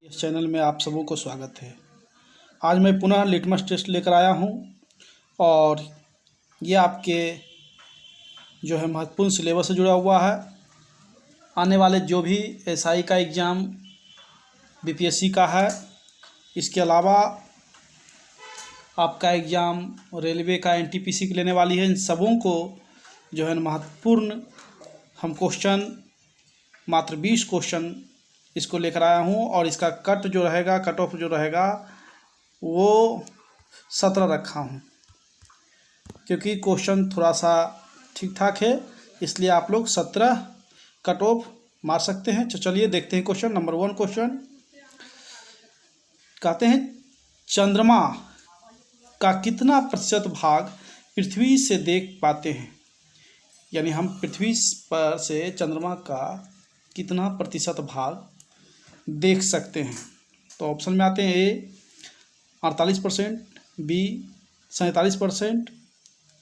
इस चैनल में आप सबों को स्वागत है। आज मैं पुनः लिटमस टेस्ट लेकर आया हूं और ये आपके जो है महत्वपूर्ण सिलेबस से जुड़ा हुआ है। आने वाले जो भी एसआई का एग्ज़ाम बीपीएससी का है, इसके अलावा आपका एग्ज़ाम रेलवे का एनटीपीसी की लेने वाली है, इन सबों को जो है महत्वपूर्ण हम क्वेश्चन मात्र 20 क्वेश्चन इसको लेकर आया हूँ और इसका कट ऑफ जो रहेगा वो 17 रखा हूँ, क्योंकि क्वेश्चन थोड़ा सा ठीक ठाक है, इसलिए आप लोग 17 कट ऑफ मार सकते हैं। तो चलिए देखते हैं क्वेश्चन नंबर 1। क्वेश्चन कहते हैं चंद्रमा का कितना प्रतिशत भाग पृथ्वी से देख पाते हैं, यानी हम पृथ्वी पर से चंद्रमा का कितना प्रतिशत भाग देख सकते हैं। तो ऑप्शन में आते हैं ए 48%, बी 47%,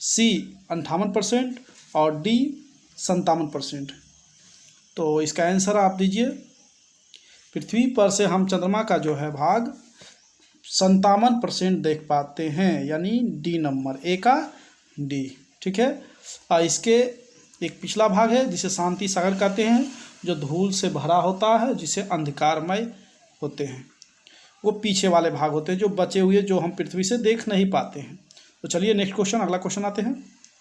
सी 58% और डी 57%। तो इसका आंसर आप दीजिए। पृथ्वी पर से हम चंद्रमा का जो है भाग 57% देख पाते हैं, यानी डी नंबर, ए का डी। ठीक है। इसके एक पिछला भाग है जिसे शांति सागर कहते हैं, जो धूल से भरा होता है, जिसे अंधकारमय होते हैं। वो पीछे वाले भाग होते हैं जो बचे हुए, जो हम पृथ्वी से देख नहीं पाते हैं। तो चलिए नेक्स्ट क्वेश्चन, अगला क्वेश्चन आते हैं।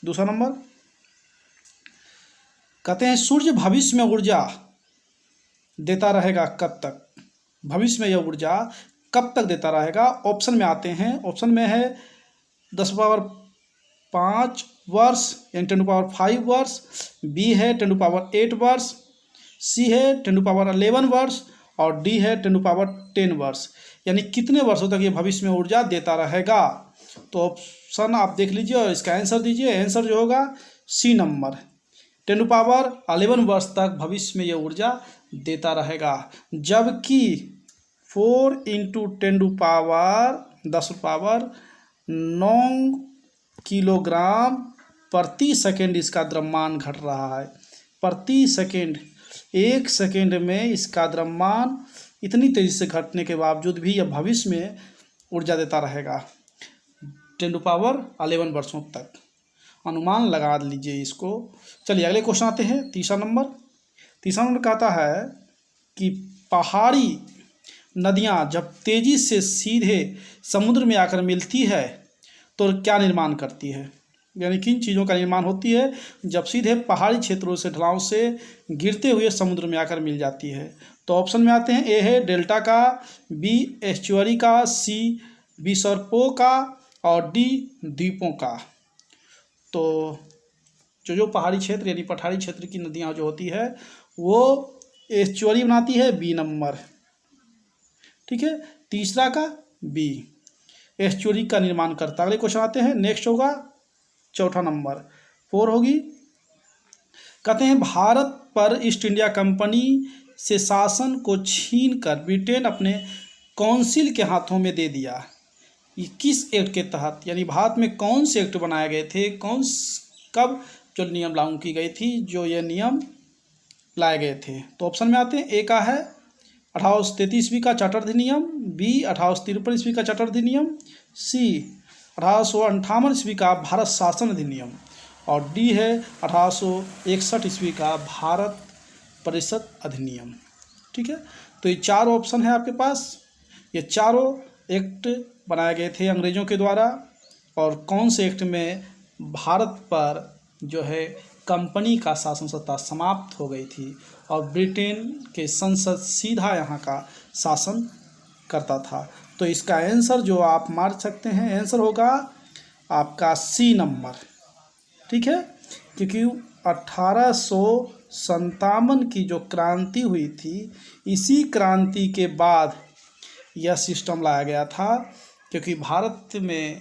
दूसरा नंबर कहते हैं सूर्य भविष्य में ऊर्जा देता रहेगा कब तक? भविष्य में यह ऊर्जा कब तक देता रहेगा? ऑप्शन में आते हैं। ऑप्शन में है 10⁵ वर्ष यानी 10⁵ वर्ष, बी है 10⁸ वर्ष, सी है 10⁻11 वर्ष और डी है 10⁻10 वर्ष। यानी कितने वर्षों तक ये भविष्य में ऊर्जा देता रहेगा? तो ऑप्शन आप देख लीजिए और इसका आंसर दीजिए। आंसर जो होगा सी नंबर, 10⁻11 वर्ष तक भविष्य में ये ऊर्जा देता रहेगा। जबकि 4 × 10⁻9 किलोग्राम प्रति सेकेंड इसका द्रव्यमान घट रहा है। प्रति सेकेंड, 1 सेकेंड में इसका द्रव्यमान इतनी तेज़ी से घटने के बावजूद भी यह भविष्य में ऊर्जा देता रहेगा 10⁻11 वर्षों तक। अनुमान लगा लीजिए इसको। चलिए अगले क्वेश्चन आते हैं। तीसरा नंबर कहता है कि पहाड़ी नदियाँ जब तेज़ी से सीधे समुद्र में आकर मिलती है तो क्या निर्माण करती है, यानी किन चीज़ों का निर्माण होती है जब सीधे पहाड़ी क्षेत्रों से, ढलान से गिरते हुए समुद्र में आकर मिल जाती है? तो ऑप्शन में आते हैं। ए है डेल्टा का, बी एस्चुअरी का, सी विसर्पों का और डी द्वीपों का। तो जो पहाड़ी क्षेत्र यानी पठारी क्षेत्र की नदियाँ जो होती है वो एस्चुअरी बनाती है, बी नंबर। ठीक है। तीसरा का बी एस्चुअरी का निर्माण करता है। अगले क्वेश्चन आते हैं। नेक्स्ट होगा चौथा नंबर 4 होगी। कहते हैं भारत पर ईस्ट इंडिया कंपनी से शासन को छीनकर ब्रिटेन अपने काउंसिल के हाथों में दे दिया। ये किस एक्ट के तहत, यानी भारत में कौन से एक्ट बनाए गए थे, कब जो नियम लागू की गई थी, जो ये नियम लाए गए थे? तो ऑप्शन में आते हैं। ए का है 1833 ईस्वी का चार्टर अधिनियम, बी 1853 ईस्वी का चार्टर अधिनियम, सी 1858 ईस्वी का भारत शासन अधिनियम और डी है 1861 ईस्वी का भारत परिषद अधिनियम। ठीक है। तो ये 4 ऑप्शन है आपके पास। ये चारों एक्ट बनाए गए थे अंग्रेज़ों के द्वारा, और कौन से एक्ट में भारत पर जो है कंपनी का शासन सत्ता समाप्त हो गई थी और ब्रिटेन के संसद सीधा यहाँ का शासन करता था। तो इसका आंसर जो आप मार सकते हैं, आंसर होगा आपका सी नंबर। ठीक है। क्योंकि 1857 की जो क्रांति हुई थी, इसी क्रांति के बाद यह सिस्टम लाया गया था, क्योंकि भारत में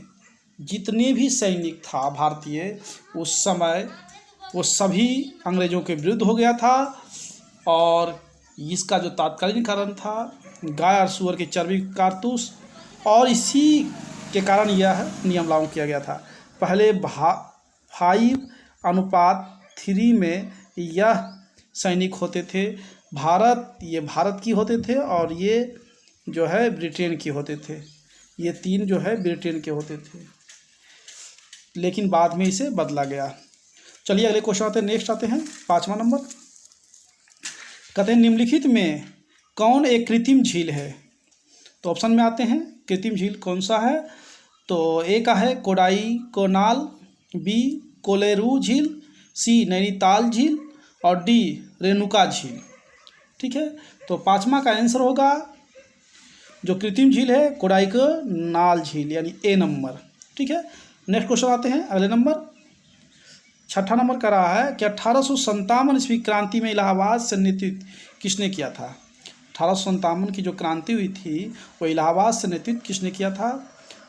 जितने भी सैनिक था भारतीय उस समय, वो सभी अंग्रेज़ों के विरुद्ध हो गया था। और इसका जो तात्कालीन कारण था गाय और सुअर की चर्बी कारतूस, और इसी के कारण यह नियम लागू किया गया था। पहले 5:3 में यह सैनिक होते थे। भारत की होते थे और ये जो है ब्रिटेन के होते थे, ये 3 जो है ब्रिटेन के होते थे, लेकिन बाद में इसे बदला गया। चलिए अगले क्वेश्चन आते हैं, नेक्स्ट आते हैं 5वां नंबर। कहते हैं निम्नलिखित में कौन एक कृत्रिम झील है? तो ऑप्शन में आते हैं कृत्रिम झील कौन सा है। तो ए का है कोडाईकनाल, बी कोलेरू झील, सी नैनीताल झील और डी रेणुका झील। ठीक है, तो 5वां का आंसर होगा जो कृत्रिम झील है कोडाईकनाल झील, यानी ए नंबर। ठीक है, नेक्स्ट क्वेश्चन आते हैं अगले नंबर। 6ठा नंबर का रहा है कि 1857 ईस्वी क्रांति में इलाहाबाद से नेतृत्व किसने किया था? 1857 की जो क्रांति हुई थी वो इलाहाबाद से नेतृत्व किसने किया था?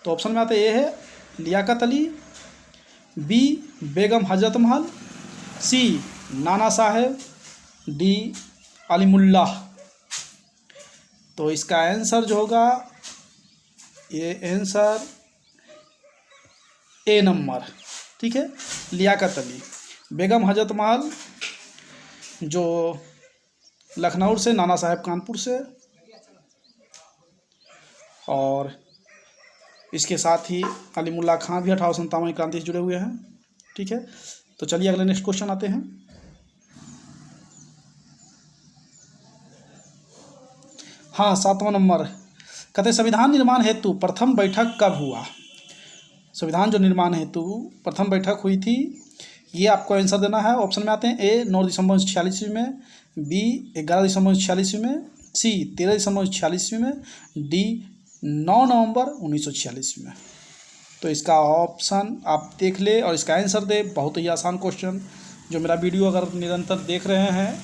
तो ऑप्शन में आते ए है लियाकत अली, बी बेगम हजरत महल, सी नाना साहेब, डी अलीमुल्लाह। तो इसका आंसर जो होगा ये आंसर ए नंबर। ठीक है, लियाकत अली। बेगम हजरत महल जो लखनऊ से, नाना साहेब कानपुर से, और इसके साथ ही अलीमुल्लाह खां भी 1857 क्रांति से जुड़े हुए हैं। ठीक है, तो चलिए अगले नेक्स्ट क्वेश्चन आते हैं। हाँ, 7वां नंबर। कहते संविधान निर्माण हेतु प्रथम बैठक कब हुआ? संविधान जो निर्माण हेतु प्रथम बैठक हुई थी, ये आपको आंसर देना है। ऑप्शन में आते हैं ए 9 दिसंबर 1946 ईस्वी में, बी 11 दिसंबर 1946 ईस्वी में, सी 13 दिसंबर 1946 ईस्वी में, डी 9 नवंबर 1946 ईस्वी में। तो इसका ऑप्शन आप देख ले और इसका आंसर दे। बहुत ही आसान क्वेश्चन। जो मेरा वीडियो अगर निरंतर देख रहे हैं,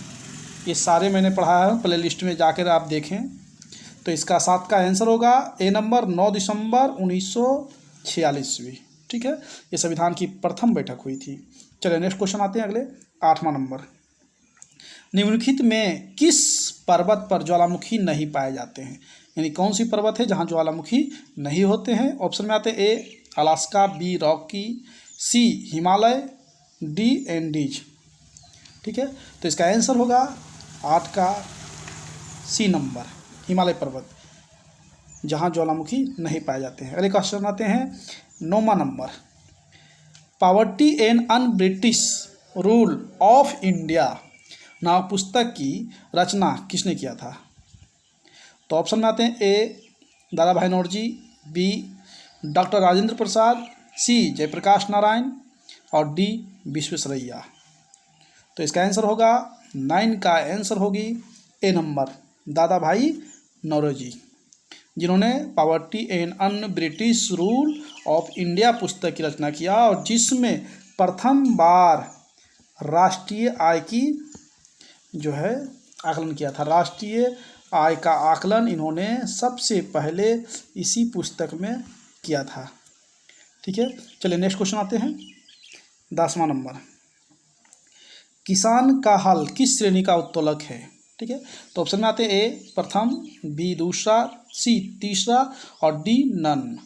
ये सारे मैंने पढ़ाया है, प्ले लिस्ट में जाकर आप देखें। तो इसका 7 का आंसर होगा ए नंबर 9 दिसंबर 1946 ईस्वी। ठीक है, ये संविधान की प्रथम बैठक हुई थी। चलिए नेक्स्ट क्वेश्चन आते हैं अगले 8वां नंबर। निम्नलिखित में किस पर्वत पर ज्वालामुखी नहीं पाए जाते हैं? यानी कौन सी पर्वत है जहाँ ज्वालामुखी नहीं होते हैं? ऑप्शन में आते हैं ए अलास्का, बी रॉकी, सी हिमालय, डी एंडीज। ठीक है, तो इसका आंसर होगा 8 का सी नंबर, हिमालय पर्वत, जहाँ ज्वालामुखी नहीं पाए जाते हैं। अगले क्वेश्चन आते हैं 9वां number. Poverty and un British rule of India नाम पुस्तक की रचना किसने किया था? तो ऑप्शन में आते हैं ए दादा भाई नौरोजी, बी डॉक्टर राजेंद्र प्रसाद, सी जयप्रकाश नारायण और डी विश्वेश्वरैया। तो इसका आंसर होगा 9 का आंसर होगी ए नंबर, दादा भाई नौरोजी, जिन्होंने poverty and un British rule of India पुस्तक की रचना किया और जिसमें प्रथम बार राष्ट्रीय आय की जो है आकलन किया था। राष्ट्रीय आय का आकलन इन्होंने सबसे पहले इसी पुस्तक में किया था। ठीक है, चलिए नेक्स्ट क्वेश्चन आते हैं 10वां नंबर। किसान का हल किस श्रेणी का उत्तोलक है? ठीक है, तो ऑप्शन में आते हैं ए प्रथम, बी दूसरा, सी तीसरा और डी नन।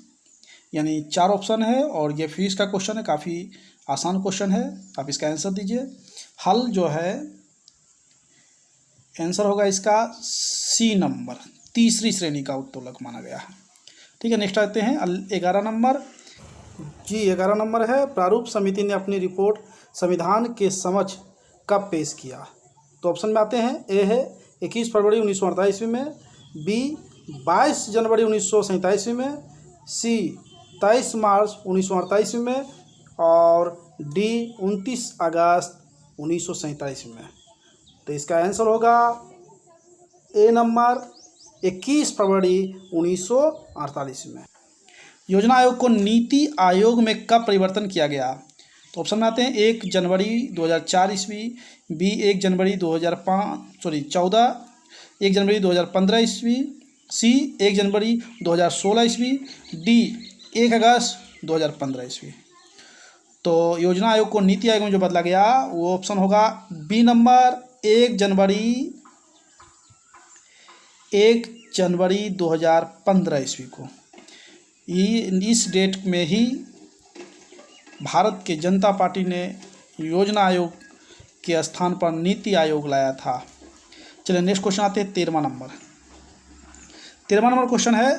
यानी 4 ऑप्शन है और ये फिजिक्स का क्वेश्चन है, काफ़ी आसान क्वेश्चन है। आप इसका आंसर दीजिए। हल जो है आंसर होगा इसका सी नंबर, तीसरी श्रेणी का उत्तोलक माना गया है। ठीक है, नेक्स्ट आते हैं 11 नंबर। जी 11 नंबर है, प्रारूप समिति ने अपनी रिपोर्ट संविधान के समक्ष कब पेश किया? तो ऑप्शन में आते हैं ए है 21 फरवरी 1948 ईस्वी में, बी 22 जनवरी 1947 ईस्वी में, सी 23 मार्च 1948 ईस्वी में और डी 29 अगस्त 1947 ईस्वी में। तो इसका आंसर होगा ए नंबर 21 फरवरी 1948 में। योजना आयोग को नीति आयोग में कब परिवर्तन किया गया? तो ऑप्शन में आते हैं 1 जनवरी 2004 ईस्वी, बी 1 जनवरी 2014, 1 जनवरी 2015 ईस्वी, सी 1 जनवरी 2016 ईस्वी, डी 1 अगस्त 2015 ईस्वी। तो योजना आयोग को नीति आयोग में जो बदला गया वो ऑप्शन होगा बी नंबर 1 जनवरी 2015 ईस्वी को। इस डेट में ही भारत के जनता पार्टी ने योजना आयोग के स्थान पर नीति आयोग लाया था। चलिए नेक्स्ट क्वेश्चन आते हैं 13वां नंबर। 13वां नंबर क्वेश्चन है,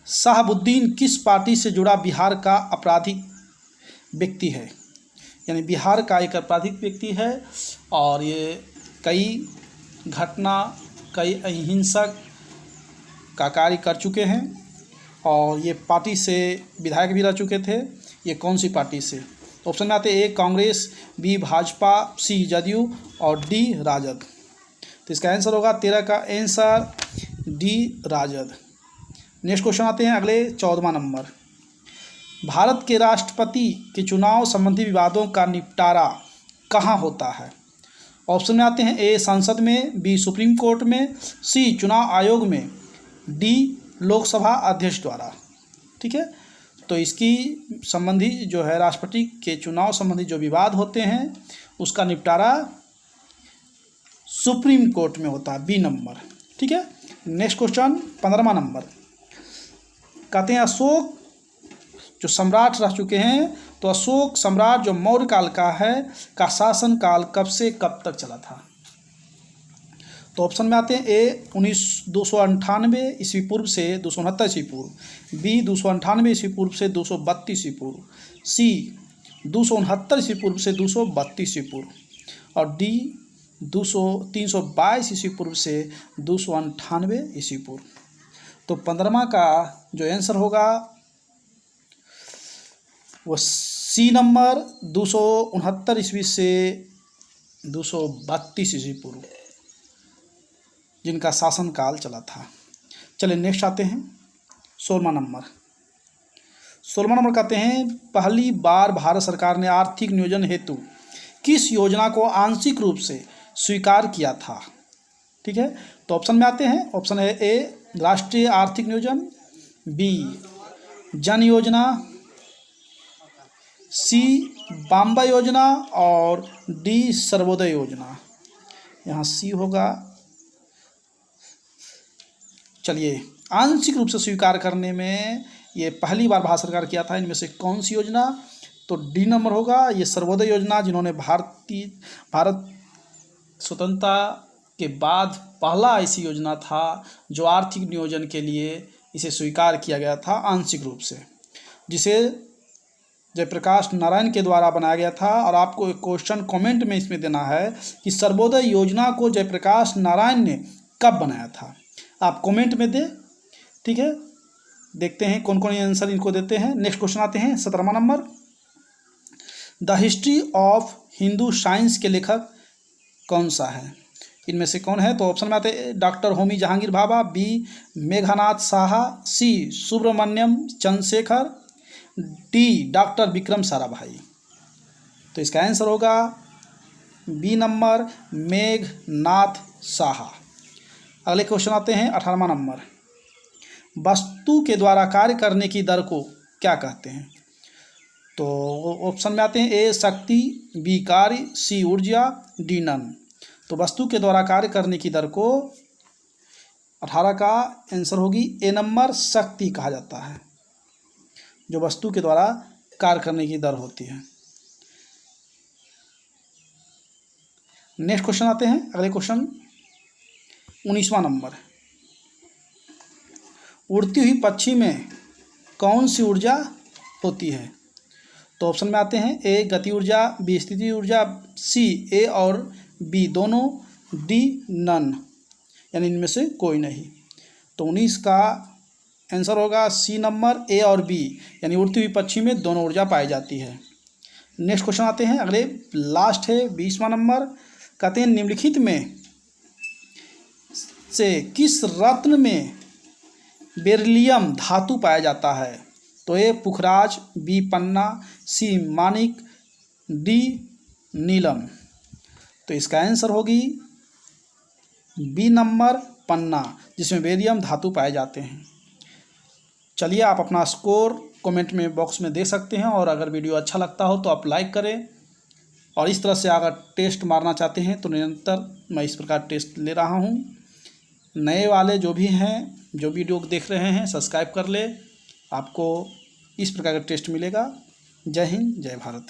शहाबुद्दीन किस पार्टी से जुड़ा बिहार का आपराधिक व्यक्ति है? यानी बिहार का एक आपराधिक व्यक्ति है और ये कई घटना, कई अहिंसक का कार्य कर चुके हैं और ये पार्टी से विधायक भी रह चुके थे। ये कौन सी पार्टी से? ऑप्शन में आते हैं A Congress, B Bhajpa, C Jadyu और डी राजद। तो इसका आंसर होगा 13 का answer D Rajad. Next question आते हैं अगले 14वां नंबर, भारत के राष्ट्रपति के चुनाव संबंधी विवादों का निपटारा कहाँ होता है? ऑप्शन में आते हैं ए संसद में, बी सुप्रीम कोर्ट में, सी चुनाव आयोग में, डी लोकसभा अध्यक्ष द्वारा। ठीक है, तो इसकी संबंधी जो है राष्ट्रपति के चुनाव संबंधी जो विवाद होते हैं उसका निपटारा सुप्रीम कोर्ट में होता है, बी नंबर। ठीक है, नेक्स्ट क्वेश्चन 15वां नंबर, कहते हैं अशोक जो सम्राट रह चुके हैं, तो अशोक सम्राट जो मौर्य काल का है का शासन काल कब से कब तक चला था? तो ऑप्शन में आते हैं ए 298 ईस्वी पूर्व से 269 ईस्वी पूर्व, बी 298 ईस्वी पूर्व से 232 ईस्वी पूर्व, सी 269 ईस्वी पूर्व से 232 ईस्वी पूर्व और डी 322 ईस्वी पूर्व से 298 ईस्वी पूर्व। तो 15वां का जो आंसर होगा वो सी नंबर 269 ईस्वी से 232 ईस्वी पूर्व जिनका शासनकाल चला था। चलिए नेक्स्ट आते हैं 16वां नंबर। 16वां नंबर कहते हैं पहली बार भारत सरकार ने आर्थिक नियोजन हेतु किस योजना को आंशिक रूप से स्वीकार किया था? ठीक है, तो ऑप्शन में आते हैं, ऑप्शन है ए राष्ट्रीय आर्थिक नियोजन, बी जन योजना, सी बाम्बा योजना और डी सर्वोदय योजना। यहाँ सी होगा। चलिए, आंशिक रूप से स्वीकार करने में ये पहली बार भारत सरकार किया था, इनमें से कौन सी योजना? तो डी नंबर होगा, ये सर्वोदय योजना, जिन्होंने भारत स्वतंत्रता के बाद पहला ऐसी योजना था जो आर्थिक नियोजन के लिए इसे स्वीकार किया गया था आंशिक रूप से, जिसे जयप्रकाश नारायण के द्वारा बनाया गया था। और आपको एक क्वेश्चन कमेंट में इसमें देना है कि सर्वोदय योजना को जयप्रकाश नारायण ने कब बनाया था, आप कमेंट में दें। ठीक है, देखते हैं कौन कौन आंसर इनको देते हैं। नेक्स्ट क्वेश्चन आते हैं 17वां number, the history of Hindu science के लेखक कौन सा है? इनमें से कौन है? तो ऑप्शन में आते हैं डॉक्टर होमी जहांगीर भाभा, बी मेघनाथ साहा, सी सुब्रमण्यम चंद्रशेखर, डी डॉक्टर विक्रम साराभाई। तो इसका आंसर होगा बी नंबर मेघनाथ साहा। अगले क्वेश्चन आते हैं 18वां नंबर, वस्तु के द्वारा कार्य करने की दर को क्या कहते हैं? तो ऑप्शन में आते हैं ए शक्ति, बी कार्य, सी ऊर्जा, डी नन। तो वस्तु के द्वारा कार्य करने की दर को 18 का आंसर होगी ए नंबर शक्ति कहा जाता है, जो वस्तु के द्वारा कार्य करने की दर होती है। नेक्स्ट क्वेश्चन आते हैं अगले क्वेश्चन 19वां नंबर, उड़ती हुई पक्षी में कौन सी ऊर्जा होती है? तो ऑप्शन में आते हैं ए गति ऊर्जा, बी स्थिति ऊर्जा, सी ए और बी दोनों, डी नन, यानी इनमें से कोई नहीं। तो 19 का आंसर होगा सी नंबर ए और बी, यानी उड़ती हुई पक्षी में दोनों ऊर्जा पाई जाती है। नेक्स्ट क्वेश्चन आते हैं अगले, लास्ट है 20वां नंबर, कहते हैं निम्नलिखित में से किस रत्न में बेरिलियम धातु पाया जाता है? तो ए पुखराज, बी पन्ना, सी मानिक, डी नीलम। तो इसका आंसर होगी बी नंबर पन्ना, जिसमें बेरिलियम धातु पाए जाते हैं। चलिए, आप अपना स्कोर कमेंट में बॉक्स में दे सकते हैं और अगर वीडियो अच्छा लगता हो तो आप लाइक करें। और इस तरह से अगर टेस्ट मारना चाहते हैं तो निरंतर मैं इस प्रकार टेस्ट ले रहा हूं। नए वाले जो भी हैं, जो वीडियो देख रहे हैं, सब्सक्राइब कर ले, आपको इस प्रकार का टेस्ट मिलेगा। जय हिंद, जय भारत।